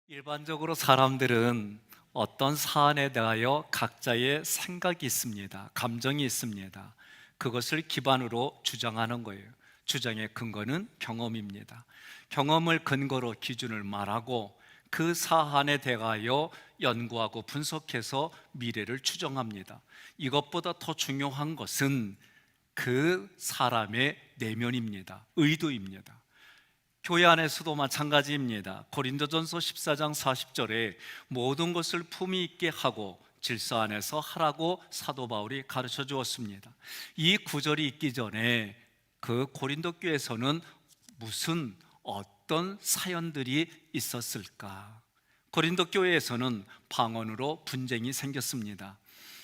일반적으로 사람들은 어떤 사안에 대하여 각자의 생각이 있습니다. 감정이 있습니다. 그것을 기반으로 주장하는 거예요. 주장의 근거는 경험입니다. 경험을 근거로 기준을 말하고 그 사안에 대하여 연구하고 분석해서 미래를 추정합니다. 이것보다 더 중요한 것은 그 사람의 내면입니다. 의도입니다. 교회 안에서도 마찬가지입니다. 고린도전서 14장 40절에 모든 것을 품위 있게 하고 질서 안에서 하라고 사도 바울이 가르쳐 주었습니다. 이 구절이 있기 전에 그 고린도 교회에서는 무슨 어떤 사연들이 있었을까? 고린도 교회에서는 방언으로 분쟁이 생겼습니다.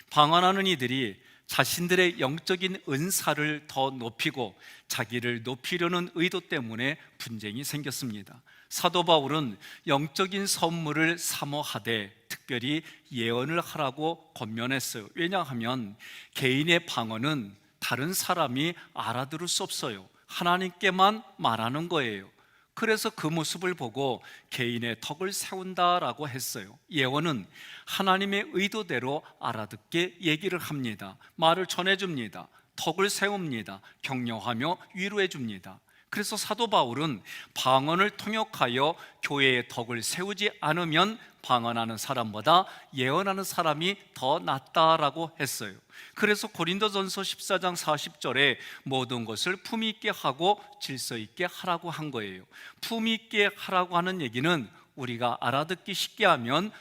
방언하는 이들이 자신들의 영적인 은사를 더 높이고 자기를 높이려는 의도 때문에 분쟁이 생겼습니다. 사도 바울은 영적인 선물을 사모하되 특별히 예언을 하라고 권면했어요. 왜냐하면 개인의 방언은 다른 사람이 알아들을 수 없어요. 하나님께만 말하는 거예요. 그래서 그 모습을 보고 개인의 덕을 세운다라고 했어요. 예언은 하나님의 의도대로 알아듣게 얘기를 합니다. 말을 전해줍니다. 덕을 세웁니다. 격려하며 위로해줍니다. 그래서 사도 바울은 방언을 통역하여 교회의 덕을 세우지 않으면 방언하는 사람보다 예언하는 사람이 더 낫다라고 했어요. 그래서 고린도전서 14장 40절에 모든 것을 품위 있게 하고 질서 있게 하라고 한 거예요. 품위 있게 하라고 하는 얘기는 우리가 알아듣기 쉽게 하면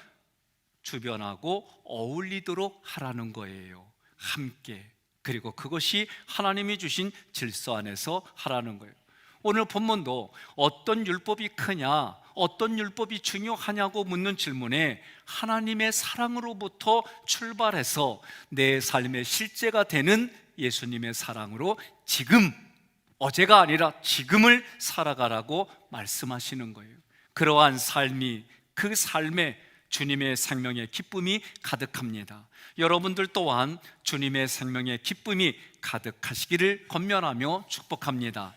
주변하고 어울리도록 하라는 거예요. 함께. 그리고 그것이 하나님이 주신 질서 안에서 하라는 거예요. 오늘 본문도 어떤 율법이 크냐, 어떤 율법이 중요하냐고 묻는 질문에 하나님의 사랑으로부터 출발해서 내 삶의 실제가 되는 예수님의 사랑으로 지금, 어제가 아니라 지금을 살아가라고 말씀하시는 거예요. 그러한 삶이, 그 삶에 주님의 생명의 기쁨이 가득합니다. 여러분들 또한 주님의 생명의 기쁨이 가득하시기를 권면하며 축복합니다.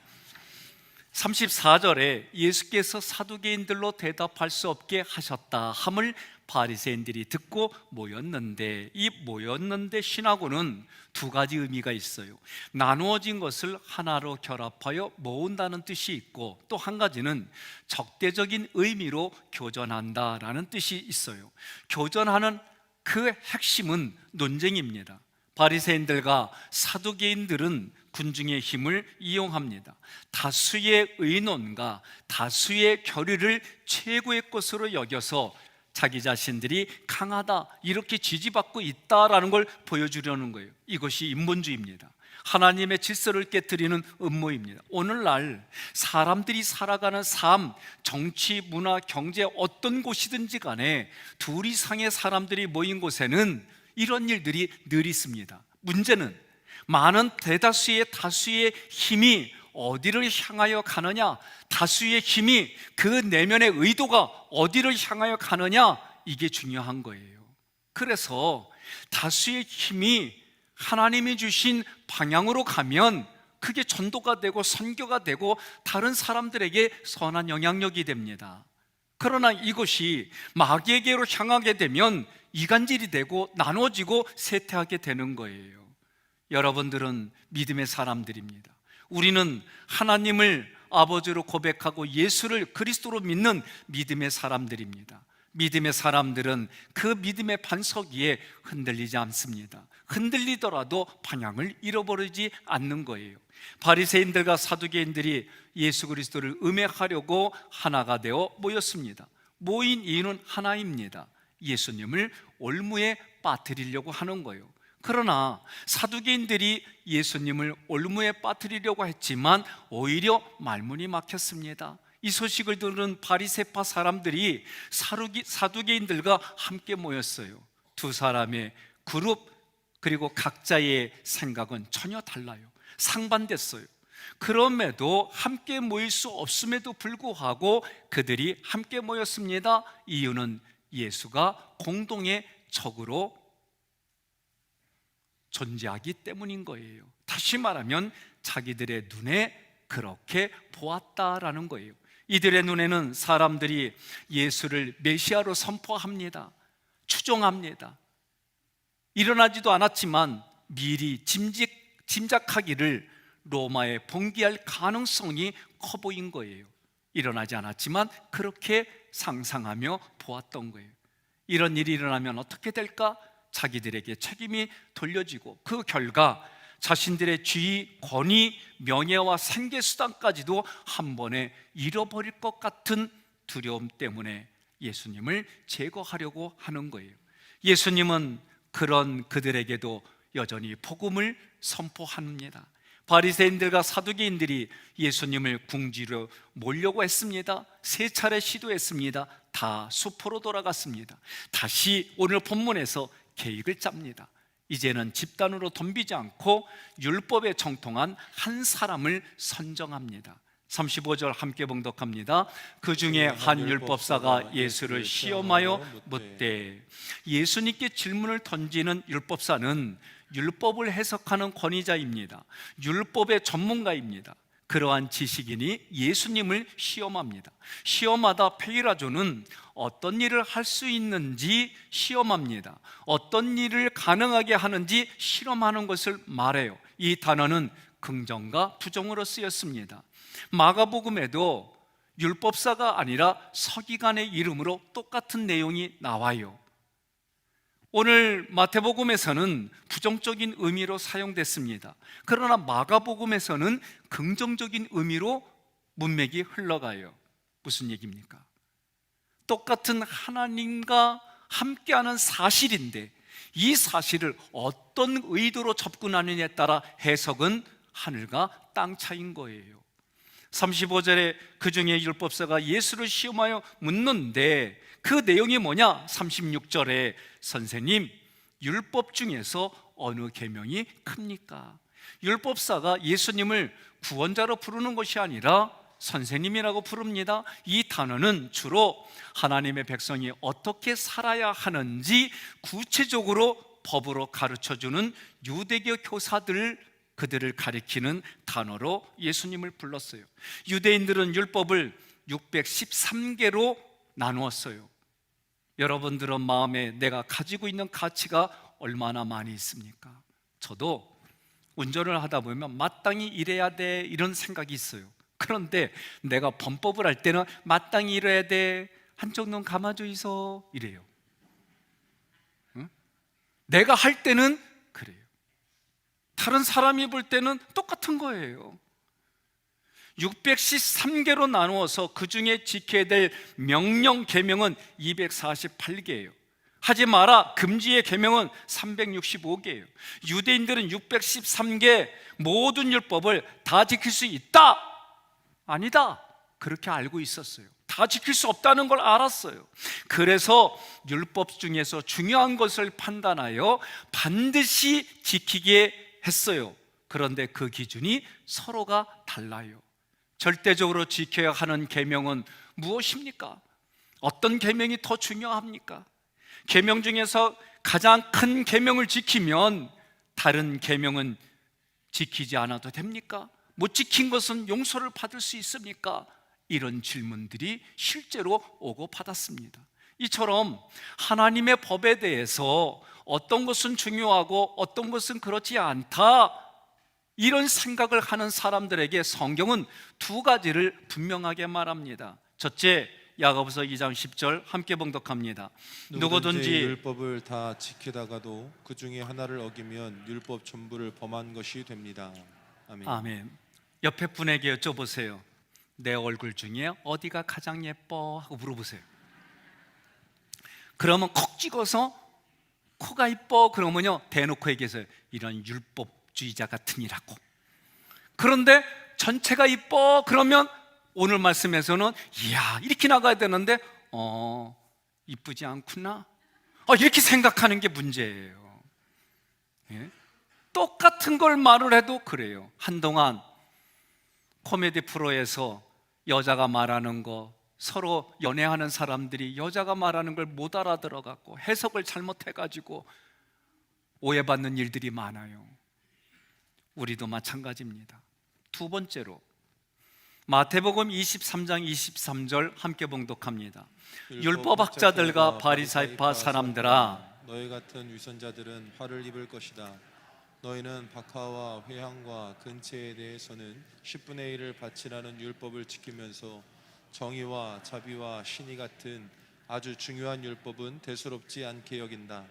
34절에 예수께서 사두개인들로 대답할 수 없게 하셨다 함을 바리새인들이 듣고 모였는데, 이 모였는데 신하고는 두 가지 의미가 있어요. 나누어진 것을 하나로 결합하여 모은다는 뜻이 있고, 또 한 가지는 적대적인 의미로 교전한다라는 뜻이 있어요. 교전하는 그 핵심은 논쟁입니다. 바리새인들과 사두개인들은 군중의 힘을 이용합니다. 다수의 의논과 다수의 결의를 최고의 것으로 여겨서 자기 자신들이 강하다, 이렇게 지지받고 있다라는 걸 보여주려는 거예요. 이것이 인본주의입니다. 하나님의 질서를 깨트리는 음모입니다. 오늘날 사람들이 살아가는 삶, 정치, 문화, 경제 어떤 곳이든지 간에 둘 이상의 사람들이 모인 곳에는 이런 일들이 늘 있습니다. 문제는 많은 대다수의 다수의 힘이 어디를 향하여 가느냐, 다수의 힘이 그 내면의 의도가 어디를 향하여 가느냐, 이게 중요한 거예요. 그래서 다수의 힘이 하나님이 주신 방향으로 가면 그게 전도가 되고 선교가 되고 다른 사람들에게 선한 영향력이 됩니다. 그러나 이것이 마귀에게로 향하게 되면 이간질이 되고 나눠지고 쇠퇴하게 되는 거예요. 여러분들은 믿음의 사람들입니다. 우리는 하나님을 아버지로 고백하고 예수를 그리스도로 믿는 믿음의 사람들입니다. 믿음의 사람들은 그 믿음의 반석 위에 흔들리지 않습니다. 흔들리더라도 방향을 잃어버리지 않는 거예요. 바리새인들과 사두개인들이 예수 그리스도를 음해하려고 하나가 되어 모였습니다. 모인 이유는 하나입니다. 예수님을 올무에 빠뜨리려고 하는 거예요. 그러나 사두개인들이 예수님을 올무에 빠뜨리려고 했지만 오히려 말문이 막혔습니다. 이 소식을 들은 바리새파 사람들이 사두개인들과 함께 모였어요. 두 사람의 그룹, 그리고 각자의 생각은 전혀 달라요. 상반됐어요. 그럼에도 함께 모일 수 없음에도 불구하고 그들이 함께 모였습니다. 이유는 예수가 공동의 적으로 존재하기 때문인 거예요. 다시 말하면 자기들의 눈에 그렇게 보았다라는 거예요. 이들의 눈에는 사람들이 예수를 메시아로 선포합니다. 추종합니다. 일어나지도 않았지만 미리 짐작하기를 로마에 봉기할 가능성이 커 보인 거예요. 일어나지 않았지만 그렇게 상상하며 보았던 거예요. 이런 일이 일어나면 어떻게 될까? 자기들에게 책임이 돌려지고 그 결과 자신들의 지위, 권위, 명예와 생계수단까지도 한 번에 잃어버릴 것 같은 두려움 때문에 예수님을 제거하려고 하는 거예요. 예수님은 그런 그들에게도 여전히 복음을 선포합니다. 바리새인들과 사두개인들이 예수님을 궁지로 몰려고 했습니다. 3차례 시도했습니다. 다 수포로 돌아갔습니다. 다시 오늘 본문에서 계획을 짭니다. 이제는 집단으로 덤비지 않고 율법에 정통한 한 사람을 선정합니다. 35절 함께 봉독합니다. 그 중에 한 율법사가 예수를 시험하여 묻되, 예수님께 질문을 던지는 율법사는 율법을 해석하는 권위자입니다. 율법의 전문가입니다. 그러한 지식인이 예수님을 시험합니다. 시험하다 페이라조는 어떤 일을 할 수 있는지 시험합니다. 어떤 일을 가능하게 하는지 실험하는 것을 말해요. 이 단어는 긍정과 부정으로 쓰였습니다. 마가복음에도 율법사가 아니라 서기관의 이름으로 똑같은 내용이 나와요. 오늘 마태복음에서는 부정적인 의미로 사용됐습니다. 그러나 마가복음에서는 긍정적인 의미로 문맥이 흘러가요. 무슨 얘기입니까? 똑같은 하나님과 함께하는 사실인데 이 사실을 어떤 의도로 접근하느냐에 따라 해석은 하늘과 땅 차이인 거예요. 35절에 그 중에 율법사가 예수를 시험하여 묻는데 그 내용이 뭐냐? 36절에 선생님, 율법 중에서 어느 계명이 큽니까? 율법사가 예수님을 구원자로 부르는 것이 아니라 선생님이라고 부릅니다. 이 단어는 주로 하나님의 백성이 어떻게 살아야 하는지 구체적으로 법으로 가르쳐주는 유대교 교사들을 그들을 가리키는 단어로 예수님을 불렀어요. 유대인들은 율법을 613개로 나누었어요. 여러분들은 마음에 내가 가지고 있는 가치가 얼마나 많이 있습니까? 저도 운전을 하다 보면 마땅히 이래야 돼 이런 생각이 있어요. 그런데 내가 범법을 할 때는 마땅히 이래야 돼, 한쪽 눈 감아줘 있어 이래요. 응? 내가 할 때는 그래요. 다른 사람이 볼 때는 똑같은 거예요. 613개로 나누어서 그 중에 지켜야 될 명령 계명은 248개예요. 하지 마라 금지의 계명은 365개예요. 유대인들은 613개 모든 율법을 다 지킬 수 있다? 아니다. 그렇게 알고 있었어요. 다 지킬 수 없다는 걸 알았어요. 그래서 율법 중에서 중요한 것을 판단하여 반드시 지키게 했어요. 그런데 그 기준이 서로가 달라요. 절대적으로 지켜야 하는 계명은 무엇입니까? 어떤 계명이 더 중요합니까? 계명 중에서 가장 큰 계명을 지키면 다른 계명은 지키지 않아도 됩니까? 못 지킨 것은 용서를 받을 수 있습니까? 이런 질문들이 실제로 오고 받았습니다. 이처럼 하나님의 법에 대해서 어떤 것은 중요하고 어떤 것은 그렇지 않다, 이런 생각을 하는 사람들에게 성경은 2가지를 분명하게 말합니다. 첫째, 야고보서 2장 10절 함께 봉독합니다. 누구든지 율법을 다 지키다가도 그 중에 하나를 어기면 율법 전부를 범한 것이 됩니다. 아멘. 아멘. 옆에 분에게 여쭤보세요. 내 얼굴 중에 어디가 가장 예뻐? 하고 물어보세요. 그러면 콕 찍어서 코가 이뻐 그러면요 대놓고 얘기해서요, 이런 율법주의자 같으니라고. 그런데 전체가 이뻐 그러면 오늘 말씀에서는 이야 이렇게 나가야 되는데 이쁘지 않구나, 이렇게 생각하는 게 문제예요. 예? 똑같은 걸 말을 해도 그래요. 한동안 코미디 프로에서 여자가 말하는 거, 서로 연애하는 사람들이 여자가 말하는 걸 못 알아들어갖고 해석을 잘못해가지고 오해받는 일들이 많아요. 우리도 마찬가지입니다. 2번째로, 마태복음 23장 23절 함께 봉독합니다. 율법학자들과 바리사이파 사람들아, 너희 같은 위선자들은 화를 입을 것이다. 너희는 박하와 회향과 근체에 대해서는 10분의 1을 바치라는 율법을 지키면서 정의와 자비와 신의 같은 아주 중요한 율법은 대수롭지 않게 여긴다.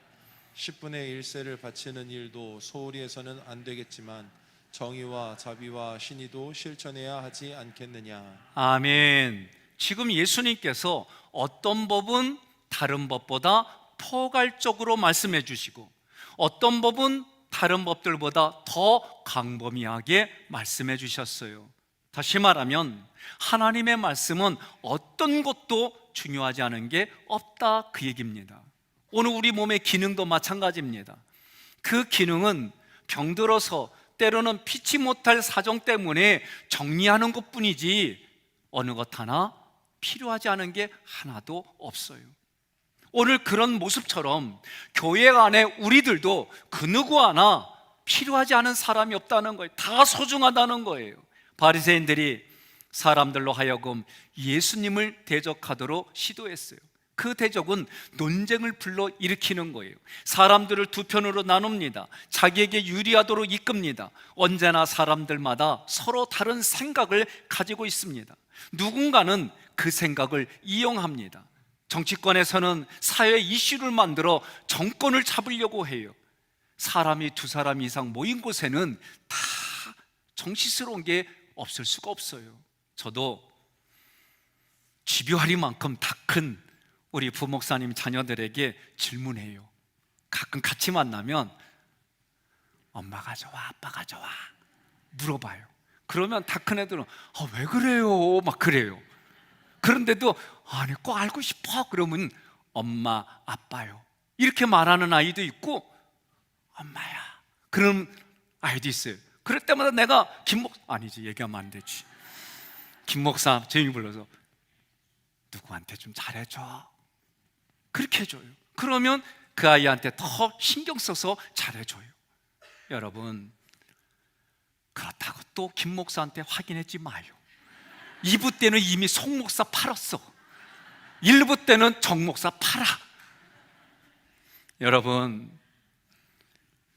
10분의 1세를 바치는 일도 소홀히 해서는 안 되겠지만 정의와 자비와 신의도 실천해야 하지 않겠느냐. 아멘. 지금 예수님께서 어떤 법은 다른 법보다 포괄적으로 말씀해 주시고 어떤 법은 다른 법들보다 더 광범위하게 말씀해 주셨어요. 다시 말하면 하나님의 말씀은 어떤 것도 중요하지 않은 게 없다, 그 얘기입니다. 오늘 우리 몸의 기능도 마찬가지입니다. 그 기능은 병들어서 때로는 피치 못할 사정 때문에 정리하는 것뿐이지 어느 것 하나 필요하지 않은 게 하나도 없어요. 오늘 그런 모습처럼 교회 안에 우리들도 그 누구 하나 필요하지 않은 사람이 없다는 거예요. 다 소중하다는 거예요. 바리새인들이 사람들로 하여금 예수님을 대적하도록 시도했어요. 그 대적은 논쟁을 불러 일으키는 거예요. 사람들을 두 편으로 나눕니다. 자기에게 유리하도록 이끕니다. 언제나 사람들마다 서로 다른 생각을 가지고 있습니다. 누군가는 그 생각을 이용합니다. 정치권에서는 사회 이슈를 만들어 정권을 잡으려고 해요. 사람이 두 사람 이상 모인 곳에는 다 정치스러운 게 없을 수가 없어요. 저도 집요하리만큼 다 큰 우리 부목사님 자녀들에게 질문해요. 가끔 같이 만나면 엄마가 좋아, 아빠가 좋아 물어봐요. 그러면 다 큰 애들은 왜 그래요? 막 그래요. 그런데도 아니 꼭 알고 싶어 그러면 엄마, 아빠요 이렇게 말하는 아이도 있고 엄마야 그런 아이도 있어요. 그럴 때마다 내가 아니지 얘기하면 안 되지. 김 목사 재미 불러서 누구한테 좀 잘해줘 그렇게 해줘요. 그러면 그 아이한테 더 신경 써서 잘해줘요. 여러분, 그렇다고 또 김 목사한테 확인하지 마요. 2부 때는 이미 송 목사 팔았어. 1부 때는 정 목사 팔아. 여러분,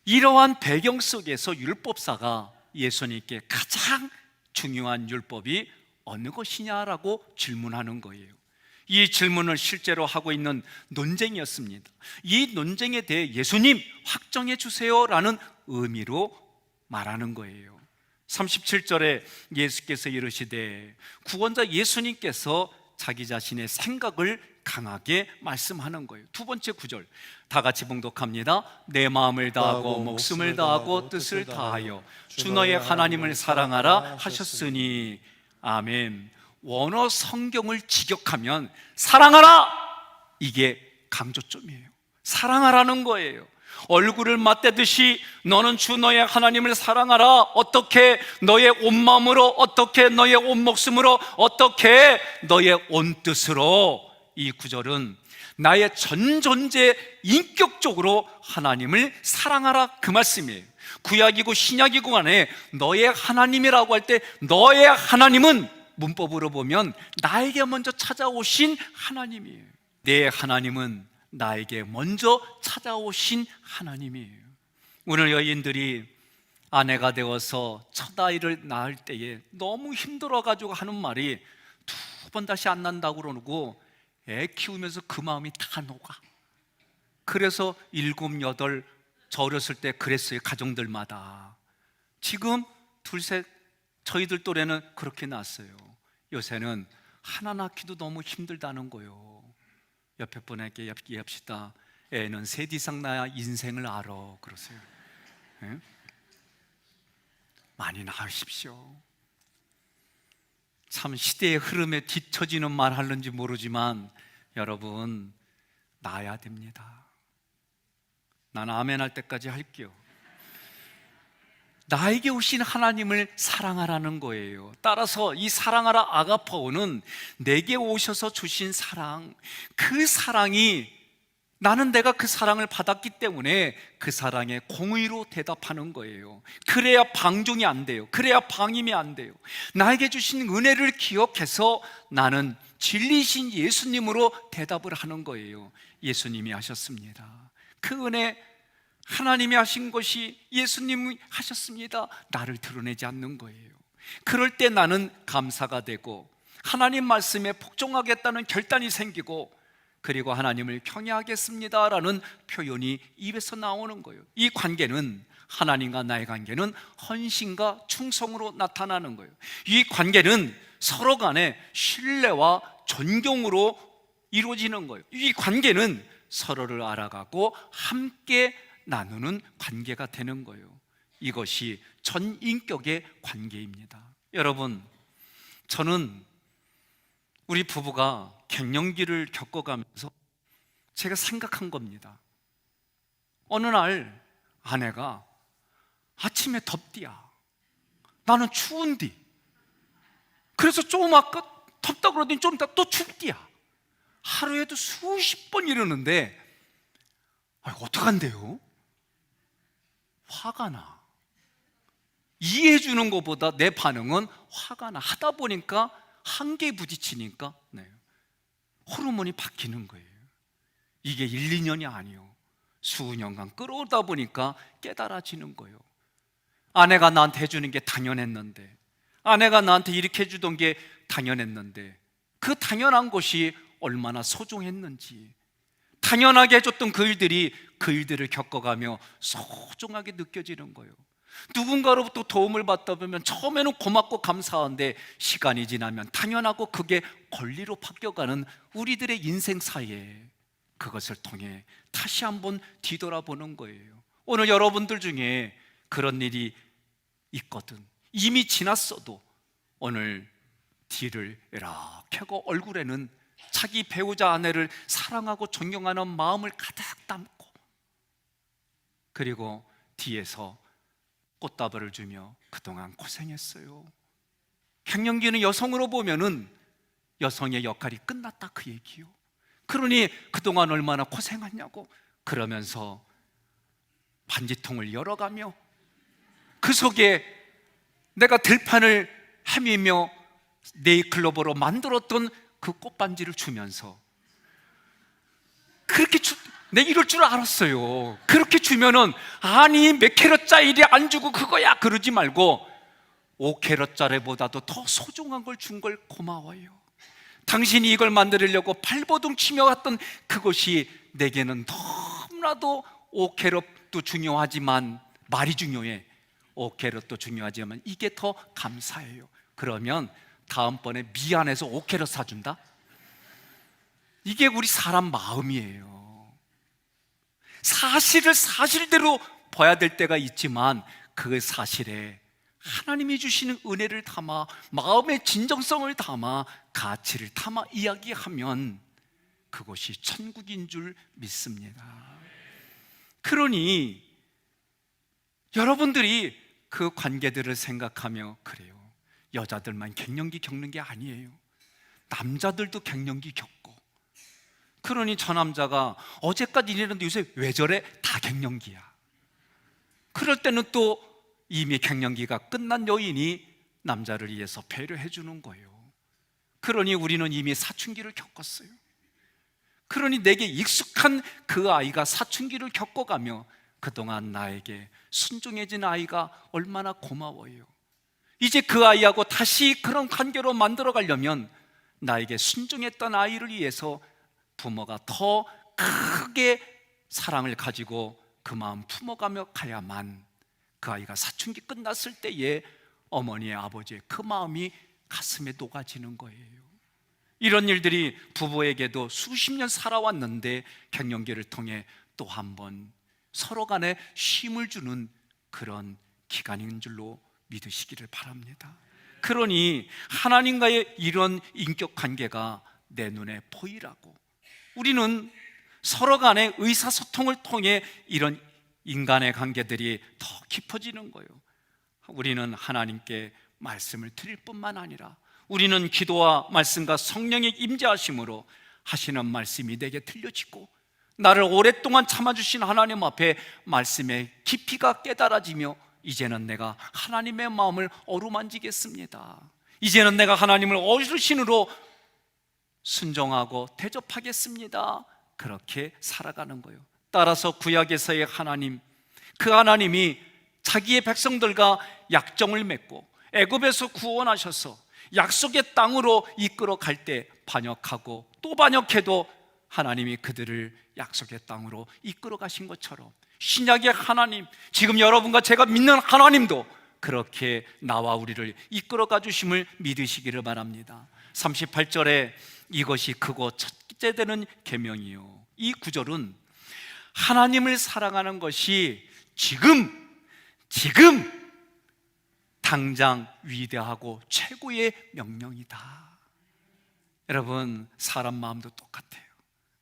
이러한 배경 속에서 율법사가 예수님께 가장 중요한 율법이 어느 것이냐라고 질문하는 거예요. 이 질문을 실제로 하고 있는 논쟁이었습니다. 이 논쟁에 대해 예수님 확정해 주세요라는 의미로 말하는 거예요. 37절에 예수께서 이르시되, 구원자 예수님께서 자기 자신의 생각을 강하게 말씀하는 거예요. 두 번째 구절 다 같이 봉독합니다. 내 마음을 다하고 목숨을 다하고 뜻을 다하여 주 너의 하나님을 사랑하라 하셨으니. 아멘. 원어 성경을 직역하면 사랑하라, 이게 강조점이에요. 사랑하라는 거예요. 얼굴을 맞대듯이 너는 주 너의 하나님을 사랑하라. 어떻게? 너의 온 마음으로, 어떻게? 너의 온 목숨으로, 어떻게? 너의 온 뜻으로. 이 구절은 나의 전 존재 인격적으로 하나님을 사랑하라 그 말씀이에요. 구약이고 신약이고 간에 너의 하나님이라고 할 때 너의 하나님은 문법으로 보면 나에게 먼저 찾아오신 하나님이에요. 내 하나님은 나에게 먼저 찾아오신 하나님이에요. 오늘 여인들이 아내가 되어서 첫 아이를 낳을 때에 너무 힘들어가지고 하는 말이 두 번 다시 안 난다고 그러고 애 키우면서 그 마음이 다 녹아. 그래서 7, 8 저 어렸을 때 그랬어요. 가정들마다. 지금 둘, 셋 저희들 또래는 그렇게 낳았어요. 요새는 하나 낳기도 너무 힘들다는 거예요. 옆에 분에게 얘기합시다. 애는 셋 이상 낳아야 인생을 알아 그러세요. 네? 많이 낳으십시오. 참 시대의 흐름에 뒤처지는 말 하는지 모르지만 여러분, 낳아야 됩니다. 난 아멘 할 때까지 할게요. 나에게 오신 하나님을 사랑하라는 거예요. 따라서 이 사랑하라 아가파오는 내게 오셔서 주신 사랑, 그 사랑이 나는 내가 그 사랑을 받았기 때문에 그 사랑에 공의로 대답하는 거예요. 그래야 방종이 안 돼요. 그래야 방임이 안 돼요. 나에게 주신 은혜를 기억해서 나는 진리신 예수님으로 대답을 하는 거예요. 예수님이 하셨습니다. 그 은혜, 하나님이 하신 것이 예수님이 하셨습니다. 나를 드러내지 않는 거예요. 그럴 때 나는 감사가 되고 하나님 말씀에 복종하겠다는 결단이 생기고, 그리고 하나님을 경외하겠습니다라는 표현이 입에서 나오는 거예요. 이 관계는, 하나님과 나의 관계는 헌신과 충성으로 나타나는 거예요. 이 관계는 서로 간에 신뢰와 존경으로 이루어지는 거예요. 이 관계는 서로를 알아가고 함께 나누는 관계가 되는 거예요. 이것이 전인격의 관계입니다. 여러분, 저는 우리 부부가 갱년기를 겪어가면서 제가 생각한 겁니다. 어느 날 아내가 아침에 덥디야, 나는 추운디, 그래서 좀 아까 덥다 그러더니 좀 이따 또 춥디야. 하루에도 수십 번 이러는데 어떡한데요? 화가 나. 이해해 주는 것보다 내 반응은 화가 나. 하다 보니까 한계에 부딪히니까 호르몬이 바뀌는 거예요. 이게 1, 2년이 아니요, 수년간 끌어오다 보니까 깨달아지는 거예요. 아내가 나한테 해주는 게 당연했는데, 아내가 나한테 이렇게 해주던 게 당연했는데, 그 당연한 것이 얼마나 소중했는지, 당연하게 해줬던 그 일들을 겪어가며 소중하게 느껴지는 거예요. 누군가로부터 도움을 받다 보면 처음에는 고맙고 감사한데 시간이 지나면 당연하고 그게 권리로 바뀌어가는 우리들의 인생 사이에, 그것을 통해 다시 한번 뒤돌아보는 거예요. 오늘 여러분들 중에 그런 일이 있거든, 이미 지났어도 오늘 뒤를 이렇게 하고 얼굴에는 자기 배우자 아내를 사랑하고 존경하는 마음을 가득 담고, 그리고 뒤에서 꽃다발을 주며 그동안 고생했어요. 갱년기는 여성으로 보면은 여성의 역할이 끝났다, 그 얘기요. 그러니 그동안 얼마나 고생했냐고, 그러면서 반지통을 열어가며 그 속에 내가 들판을 헤매며 네잎클로버로 만들었던 그 꽃반지를 주면서, 그렇게 내 이럴 줄 알았어요. 그렇게 주면은 아니 몇 캐럿짜리 안 주고 그거야 그러지 말고 5캐럿짜리보다도 더 소중한 걸 준 걸 고마워요. 당신이 이걸 만들려고 발버둥 치며 왔던 그것이 내게는 너무나도 5캐럿도 중요하지만, 말이 중요해, 5캐럿도 중요하지만 이게 더 감사해요. 그러면 다음번에 미안해서 5캐럿 사준다? 이게 우리 사람 마음이에요. 사실을 사실대로 봐야 될 때가 있지만 그 사실에 하나님이 주시는 은혜를 담아, 마음의 진정성을 담아, 가치를 담아 이야기하면 그것이 천국인 줄 믿습니다. 그러니 여러분들이 그 관계들을 생각하며, 그래요, 여자들만 갱년기 겪는 게 아니에요. 남자들도 갱년기 겪고, 그러니 저 남자가 어제까지 이랬는데 요새 왜 저래? 다 갱년기야. 그럴 때는 또 이미 갱년기가 끝난 여인이 남자를 위해서 배려해 주는 거예요. 그러니 우리는 이미 사춘기를 겪었어요. 그러니 내게 익숙한 그 아이가 사춘기를 겪어가며 그동안 나에게 순종해진 아이가 얼마나 고마워요. 이제 그 아이하고 다시 그런 관계로 만들어 가려면 나에게 순종했던 아이를 위해서 부모가 더 크게 사랑을 가지고 그 마음 품어가며 가야만 그 아이가 사춘기 끝났을 때에 어머니의, 아버지의 그 마음이 가슴에 녹아지는 거예요. 이런 일들이 부부에게도 수십 년 살아왔는데 갱년기를 통해 또 한 번 서로 간에 힘을 주는 그런 기간인 줄로 믿으시기를 바랍니다. 그러니 하나님과의 이런 인격 관계가 내 눈에 보이라고, 우리는 서로 간의 의사소통을 통해 이런 인간의 관계들이 더 깊어지는 거예요. 우리는 하나님께 말씀을 드릴 뿐만 아니라 우리는 기도와 말씀과 성령의 임재하심으로 하시는 말씀이 내게 들려지고 나를 오랫동안 참아주신 하나님 앞에 말씀의 깊이가 깨달아지며 이제는 내가 하나님의 마음을 어루만지겠습니다. 이제는 내가 하나님을 어르신으로 순종하고 대접하겠습니다. 그렇게 살아가는 거예요. 따라서 구약에서의 하나님, 그 하나님이 자기의 백성들과 약정을 맺고 애굽에서 구원하셔서 약속의 땅으로 이끌어 갈 때 반역하고 또 반역해도 하나님이 그들을 약속의 땅으로 이끌어 가신 것처럼 신약의 하나님, 지금 여러분과 제가 믿는 하나님도 그렇게 나와 우리를 이끌어 가 주심을 믿으시기를 바랍니다. 38절에 이것이 크고 첫째 되는 계명이요, 이 구절은 하나님을 사랑하는 것이 지금 당장 위대하고 최고의 명령이다. 여러분, 사람 마음도 똑같아요.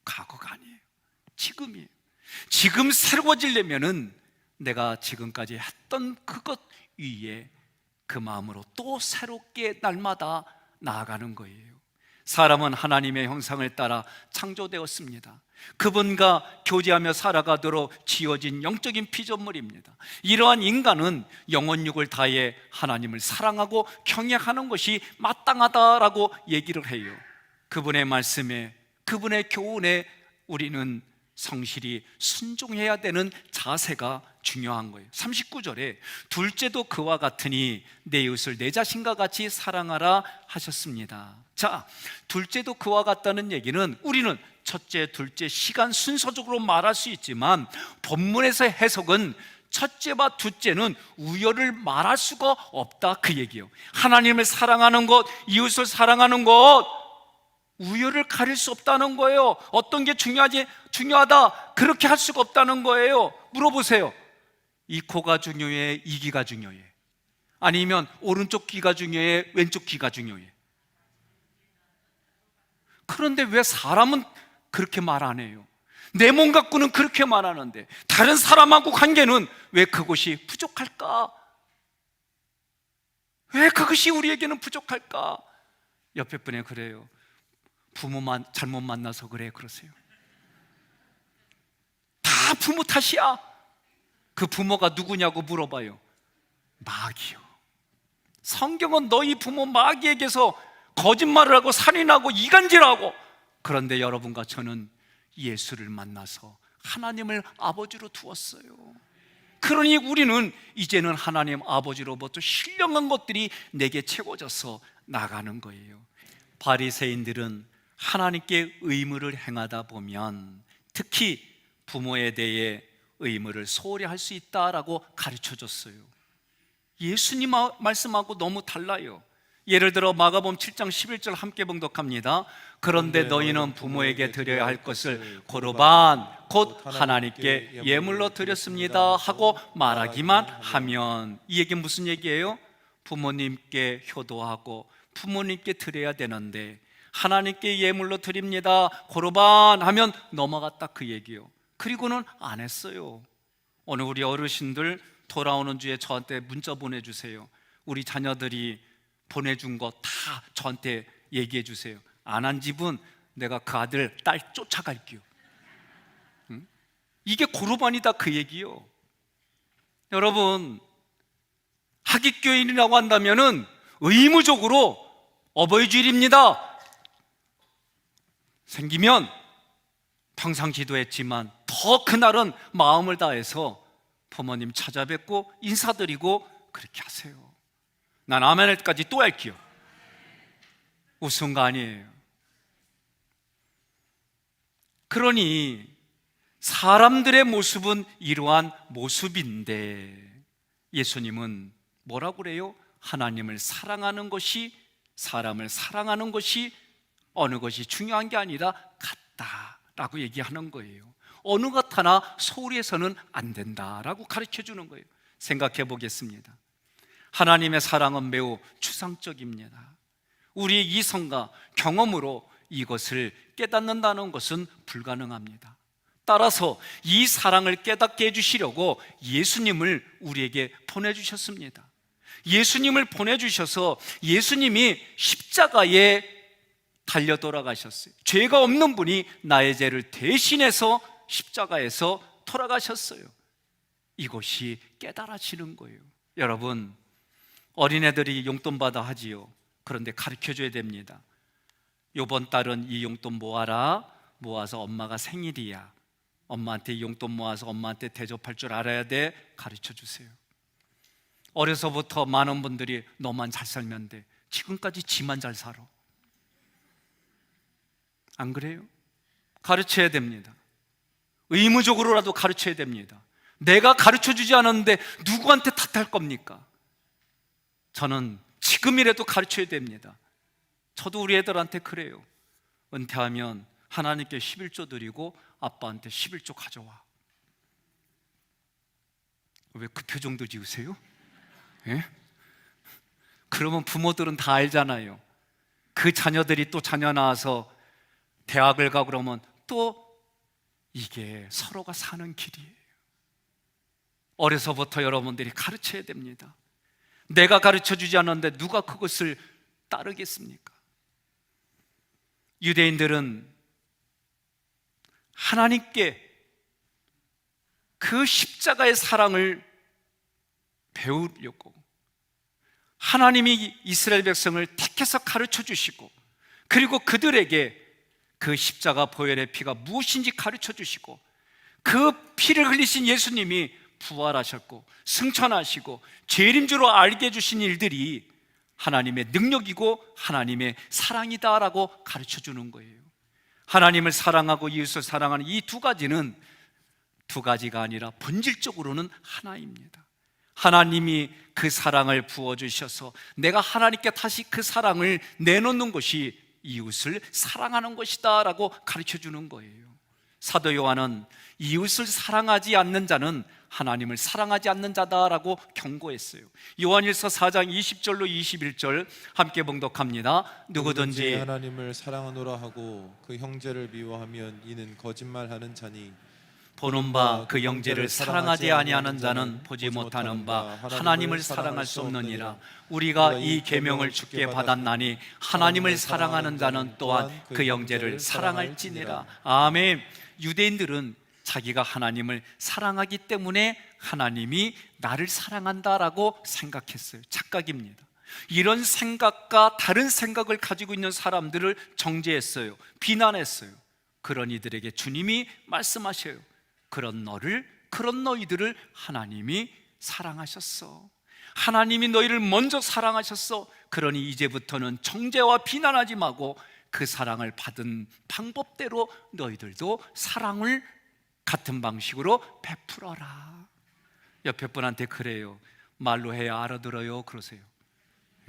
과거가 아니에요. 지금이에요. 지금 새로워지려면은 내가 지금까지 했던 그것 위에 그 마음으로 또 새롭게 날마다 나아가는 거예요. 사람은 하나님의 형상을 따라 창조되었습니다. 그분과 교제하며 살아가도록 지어진 영적인 피조물입니다. 이러한 인간은 영혼육을 다해 하나님을 사랑하고 경외하는 것이 마땅하다라고 얘기를 해요. 그분의 말씀에, 그분의 교훈에 우리는 성실히 순종해야 되는 자세가 중요한 거예요. 39절에 둘째도 그와 같으니 내 이웃을 내 자신과 같이 사랑하라 하셨습니다. 자, 둘째도 그와 같다는 얘기는 우리는 첫째, 둘째 시간 순서적으로 말할 수 있지만 본문에서 해석은 첫째와 둘째는 우열을 말할 수가 없다, 그 얘기예요. 하나님을 사랑하는 것, 이웃을 사랑하는 것, 우열을 가릴 수 없다는 거예요. 어떤 게 중요하다 그렇게 할 수가 없다는 거예요. 물어보세요. 이 코가 중요해, 이 귀가 중요해? 아니면 오른쪽 귀가 중요해, 왼쪽 귀가 중요해? 그런데 왜 사람은 그렇게 말 안 해요? 내 몸 갖고는 그렇게 말하는데 다른 사람하고 관계는 왜 그것이 부족할까? 왜 그것이 우리에게는 부족할까? 옆에 분에 그래요. 부모만 잘못 만나서 그래, 그러세요. 다 부모 탓이야. 그 부모가 누구냐고 물어봐요. 마귀요. 성경은 너희 부모 마귀에게서 거짓말을 하고 살인하고 이간질하고, 그런데 여러분과 저는 예수를 만나서 하나님을 아버지로 두었어요. 그러니 우리는 이제는 하나님 아버지로부터 신령한 것들이 내게 채워져서 나가는 거예요. 바리새인들은 하나님께 의무를 행하다 보면 특히 부모에 대해 의무를 소홀히 할 수 있다라고 가르쳐 줬어요. 예수님 말씀하고 너무 달라요. 예를 들어 마가복음 7장 11절 함께 봉독합니다. 그런데 너희는 부모에게 드려야 할 것을 고르반 곧 하나님께 예물로 드렸습니다 하고 말하기만 하면, 이 얘기는 무슨 얘기예요? 부모님께 효도하고 부모님께 드려야 되는데 하나님께 예물로 드립니다 고르반 하면 넘어갔다, 그 얘기요. 그리고는 안 했어요. 오늘 우리 어르신들 돌아오는 주에 저한테 문자 보내주세요. 우리 자녀들이 보내준 거 다 저한테 얘기해 주세요. 안 한 집은 내가 그 아들, 딸 쫓아갈게요. 응? 이게 고르반이다, 그 얘기요. 여러분, 하깃교인이라고 한다면은 의무적으로 어버이 주일입니다 생기면 평상 기도했지만 더 그날은 마음을 다해서 부모님 찾아뵙고 인사드리고 그렇게 하세요. 난 아멘까지 또 할게요. 우스운 거 아니에요. 그러니 사람들의 모습은 이러한 모습인데 예수님은 뭐라고 그래요? 하나님을 사랑하는 것이, 사람을 사랑하는 것이 어느 것이 중요한 게 아니라 같다라고 얘기하는 거예요. 어느 것 하나 소홀히 해서는 안 된다라고 가르쳐 주는 거예요. 생각해 보겠습니다. 하나님의 사랑은 매우 추상적입니다. 우리의 이성과 경험으로 이것을 깨닫는다는 것은 불가능합니다. 따라서 이 사랑을 깨닫게 해주시려고 예수님을 우리에게 보내주셨습니다. 예수님을 보내주셔서 예수님이 십자가에 달려 돌아가셨어요. 죄가 없는 분이 나의 죄를 대신해서 십자가에서 돌아가셨어요. 이것이 깨달아지는 거예요. 여러분, 어린애들이 용돈 받아 하지요. 그런데 가르쳐줘야 됩니다. 요번 달은 이 용돈 모아라. 모아서 엄마가 생일이야. 엄마한테 용돈 모아서 엄마한테 대접할 줄 알아야 돼. 가르쳐주세요. 어려서부터 많은 분들이 너만 잘 살면 돼. 지금까지 지만 잘 살아. 안 그래요? 가르쳐야 됩니다. 의무적으로라도 가르쳐야 됩니다. 내가 가르쳐주지 않았는데 누구한테 탓할 겁니까? 저는 지금이라도 가르쳐야 됩니다. 저도 우리 애들한테 그래요. 은퇴하면 하나님께 11조 드리고 아빠한테 11조 가져와. 왜 그 표정도 지으세요? 예? 그러면 부모들은 다 알잖아요. 그 자녀들이 또 자녀 낳아서 대학을 가고 그러면 또 이게 서로가 사는 길이에요. 어려서부터 여러분들이 가르쳐야 됩니다. 내가 가르쳐주지 않았는데 누가 그것을 따르겠습니까? 유대인들은 하나님께 그 십자가의 사랑을 배우려고 하나님이 이스라엘 백성을 택해서 가르쳐 주시고, 그리고 그들에게 그 십자가 보혈의 피가 무엇인지 가르쳐 주시고, 그 피를 흘리신 예수님이 부활하셨고 승천하시고 재림주로 알게 해주신 일들이 하나님의 능력이고 하나님의 사랑이다라고 가르쳐 주는 거예요. 하나님을 사랑하고 이웃을 사랑하는 이 두 가지는 두 가지가 아니라 본질적으로는 하나입니다. 하나님이 그 사랑을 부어주셔서 내가 하나님께 다시 그 사랑을 내놓는 것이 이웃을 사랑하는 것이다 라고 가르쳐 주는 거예요. 사도 요한은 이웃을 사랑하지 않는 자는 하나님을 사랑하지 않는 자다라고 경고했어요. 요한일서 4장 20절로 21절 함께 봉독합니다. 누구든지 하나님을 사랑하노라 하고 그 형제를 미워하면 이는 거짓말하는 자니, 보는 바 그 형제를 사랑하지 아니하는 자는 보지 못하는 바 하나님을 사랑할 수 없느니라. 우리가 이 계명을 주께 받았나니 하나님을 사랑하는 자는 또한 그 형제를 사랑할지니라. 아멘. 유대인들은 자기가 하나님을 사랑하기 때문에 하나님이 나를 사랑한다라고 생각했어요. 착각입니다. 이런 생각과 다른 생각을 가지고 있는 사람들을 정죄했어요. 비난했어요. 그런 이들에게 주님이 말씀하셔요. 그런 너희들을 하나님이 사랑하셨어. 하나님이 너희를 먼저 사랑하셨어. 그러니 이제부터는 정죄와 비난하지 말고 그 사랑을 받은 방법대로 너희들도 사랑을 같은 방식으로 베풀어라. 옆에 분한테 그래요. 말로 해야 알아들어요. 그러세요.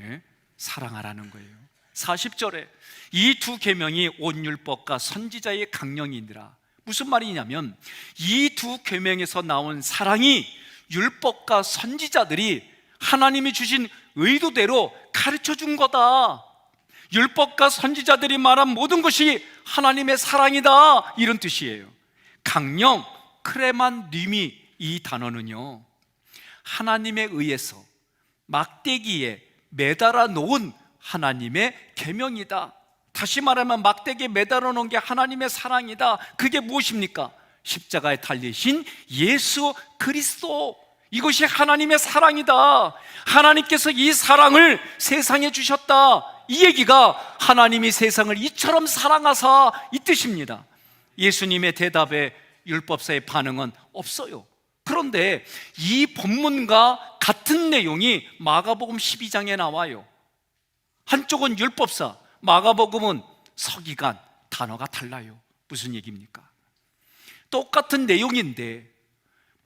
예? 사랑하라는 거예요. 40절에 이 두 계명이 온 율법과 선지자의 강령이니라. 무슨 말이냐면 이 두 계명에서 나온 사랑이 율법과 선지자들이 하나님이 주신 의도대로 가르쳐 준 거다. 율법과 선지자들이 말한 모든 것이 하나님의 사랑이다, 이런 뜻이에요. 강령, 크레만 님이 이 단어는요, 하나님에 의해서 막대기에 매달아 놓은 하나님의 계명이다. 다시 말하면 막대기에 매달아 놓은 게 하나님의 사랑이다. 그게 무엇입니까? 십자가에 달리신 예수 그리스도, 이것이 하나님의 사랑이다. 하나님께서 이 사랑을 세상에 주셨다. 이 얘기가 하나님이 세상을 이처럼 사랑하사, 이 뜻입니다. 예수님의 대답에 율법사의 반응은 없어요. 그런데 이 본문과 같은 내용이 마가복음 12장에 나와요. 한쪽은 율법사, 마가복음은 서기관, 단어가 달라요. 무슨 얘기입니까? 똑같은 내용인데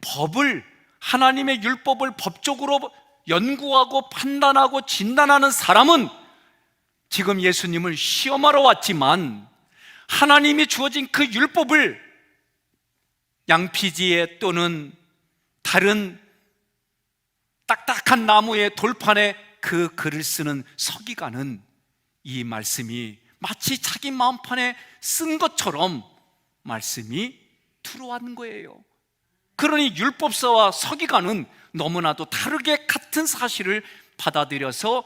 법을, 하나님의 율법을 법적으로 연구하고 판단하고 진단하는 사람은 지금 예수님을 시험하러 왔지만, 하나님이 주어진 그 율법을 양피지에 또는 다른 딱딱한 나무의 돌판에 그 글을 쓰는 서기관은 이 말씀이 마치 자기 마음판에 쓴 것처럼 말씀이 들어왔는 거예요. 그러니 율법사와 서기관은 너무나도 다르게 같은 사실을 받아들여서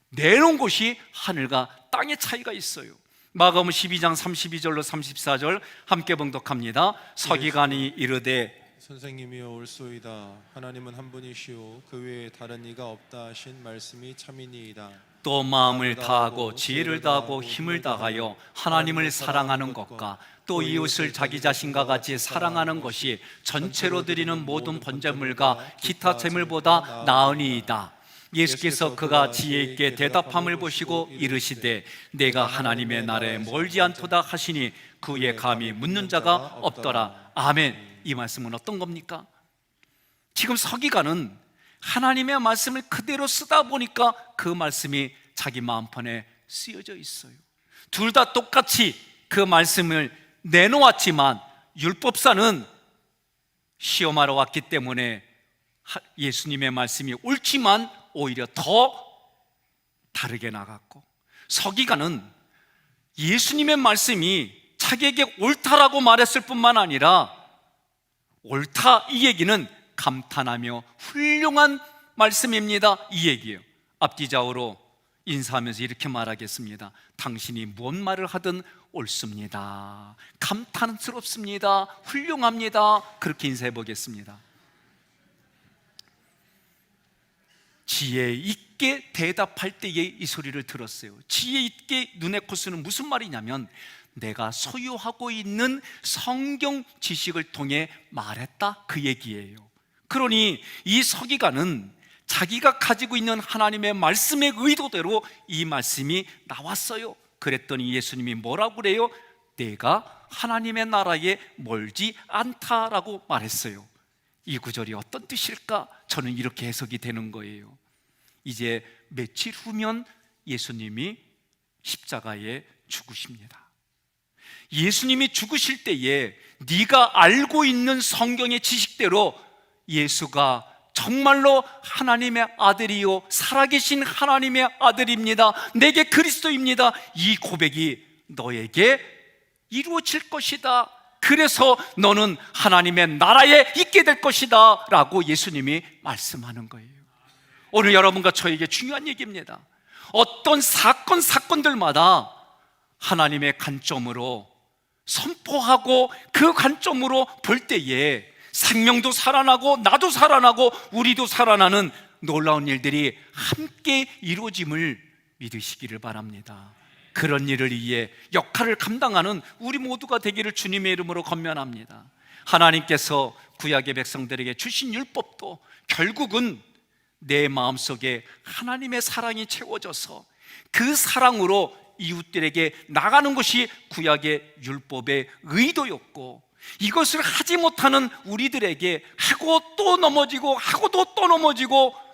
내놓은 것이 하늘과 땅의 차이가 있어요. 마가복음 12장 32절로 34절 함께 봉독합니다. 서기관이 이르되 선생님이여 올소이다. 하나님은 한 분이시오 그 외에 다른 이가 없다 하신 말씀이 참이니이다. 또 마음을 다하고 지혜를 다하고 힘을 다하여 하나님을 사랑하는 것과 또 이웃을 자기 자신과 같이 사랑하는 것이 전체로 드리는 모든 번제물과 기타 제물보다 나으니이다. 예수께서 그가 지혜 있게 대답함을 보시고 이르시되 내가 하나님의 나라에 멀지 않도다 하시니 그에 감히 묻는 자가 없더라. 아멘. 이 말씀은 어떤 겁니까? 지금 서기관은 하나님의 말씀을 그대로 쓰다 보니까 그 말씀이 자기 마음판에 쓰여져 있어요. 둘 다 똑같이 그 말씀을 내놓았지만 율법사는 시험하러 왔기 때문에 예수님의 말씀이 옳지만 오히려 더 다르게 나갔고, 서기관은 예수님의 말씀이 자기에게 옳다라고 말했을 뿐만 아니라 옳다 이 얘기는 감탄하며 훌륭한 말씀입니다 이 얘기예요. 앞뒤좌우로 인사하면서 이렇게 말하겠습니다. 당신이 뭔 말을 하든 옳습니다, 감탄스럽습니다, 훌륭합니다. 그렇게 인사해 보겠습니다. 지혜 있게 대답할 때에 이 소리를 들었어요. 지혜 있게 눈에 코스는 무슨 말이냐면 내가 소유하고 있는 성경 지식을 통해 말했다 그 얘기예요. 그러니 이 서기관은 자기가 가지고 있는 하나님의 말씀의 의도대로 이 말씀이 나왔어요. 그랬더니 예수님이 뭐라고 그래요? 내가 하나님의 나라에 멀지 않다라고 말했어요. 이 구절이 어떤 뜻일까? 저는 이렇게 해석이 되는 거예요. 이제 며칠 후면 예수님이 십자가에 죽으십니다. 예수님이 죽으실 때에 네가 알고 있는 성경의 지식대로 예수가 정말로 하나님의 아들이요 살아계신 하나님의 아들입니다, 내게 그리스도입니다, 이 고백이 너에게 이루어질 것이다. 그래서 너는 하나님의 나라에 있게 될 것이다 라고 예수님이 말씀하는 거예요. 오늘 여러분과 저에게 중요한 얘기입니다. 어떤 사건들마다 하나님의 관점으로 선포하고 그 관점으로 볼 때에 생명도 살아나고 나도 살아나고 우리도 살아나는 놀라운 일들이 함께 이루어짐을 믿으시기를 바랍니다. 그런 일을 위해 역할을 감당하는 우리 모두가 되기를 주님의 이름으로 권면합니다. 하나님께서 구약의 백성들에게 주신 율법도 결국은 내 마음속에 하나님의 사랑이 채워져서 그 사랑으로 이웃들에게 나가는 것이 구약의 율법의 의도였고, 이것을 하지 못하는 우리들에게 하고 또 넘어지고 하고도 또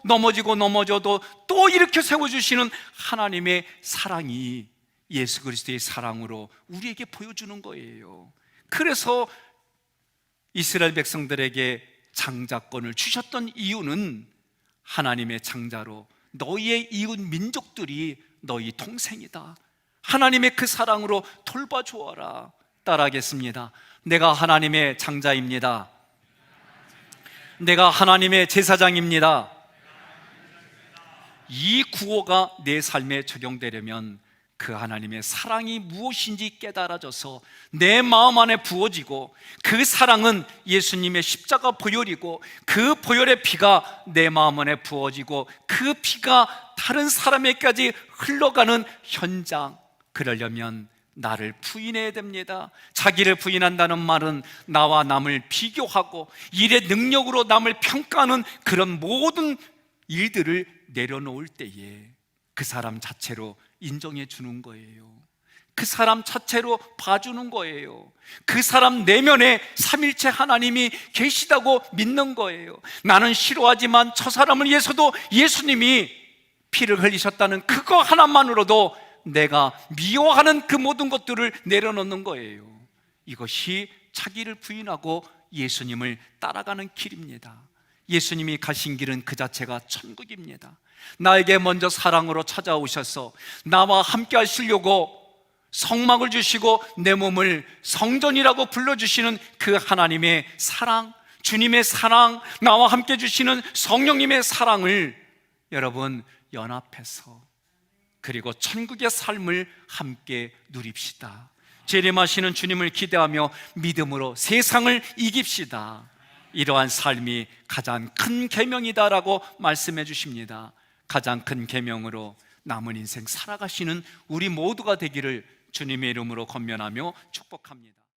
넘어지고 넘어져도 또 일으켜 세워주시는 하나님의 사랑이 예수 그리스도의 사랑으로 우리에게 보여주는 거예요. 그래서 이스라엘 백성들에게 장자권을 주셨던 이유는 하나님의 장자로 너희의 이웃 민족들이 너희 동생이다, 하나님의 그 사랑으로 돌봐주어라. 따라하겠습니다. 내가 하나님의 장자입니다. 내가 하나님의 제사장입니다. 이 구호가 내 삶에 적용되려면 그 하나님의 사랑이 무엇인지 깨달아져서 내 마음 안에 부어지고, 그 사랑은 예수님의 십자가 보혈이고 그 보혈의 피가 내 마음 안에 부어지고 그 피가 다른 사람에게까지 흘러가는 현장, 그러려면 나를 부인해야 됩니다. 자기를 부인한다는 말은 나와 남을 비교하고 일의 능력으로 남을 평가하는 그런 모든 일들을 내려놓을 때에 그 사람 자체로 인정해 주는 거예요. 그 사람 자체로 봐주는 거예요. 그 사람 내면에 삼일체 하나님이 계시다고 믿는 거예요. 나는 싫어하지만 저 사람을 위해서도 예수님이 피를 흘리셨다는 그거 하나만으로도 내가 미워하는 그 모든 것들을 내려놓는 거예요. 이것이 자기를 부인하고 예수님을 따라가는 길입니다. 예수님이 가신 길은 그 자체가 천국입니다. 나에게 먼저 사랑으로 찾아오셔서 나와 함께 하시려고 성막을 주시고 내 몸을 성전이라고 불러주시는 그 하나님의 사랑, 주님의 사랑, 나와 함께 주시는 성령님의 사랑을 여러분 연합해서 그리고 천국의 삶을 함께 누립시다. 재림하시는 주님을 기대하며 믿음으로 세상을 이깁시다. 이러한 삶이 가장 큰 계명이다라고 말씀해 주십니다. 가장 큰 계명으로 남은 인생 살아가시는 우리 모두가 되기를 주님의 이름으로 권면하며 축복합니다.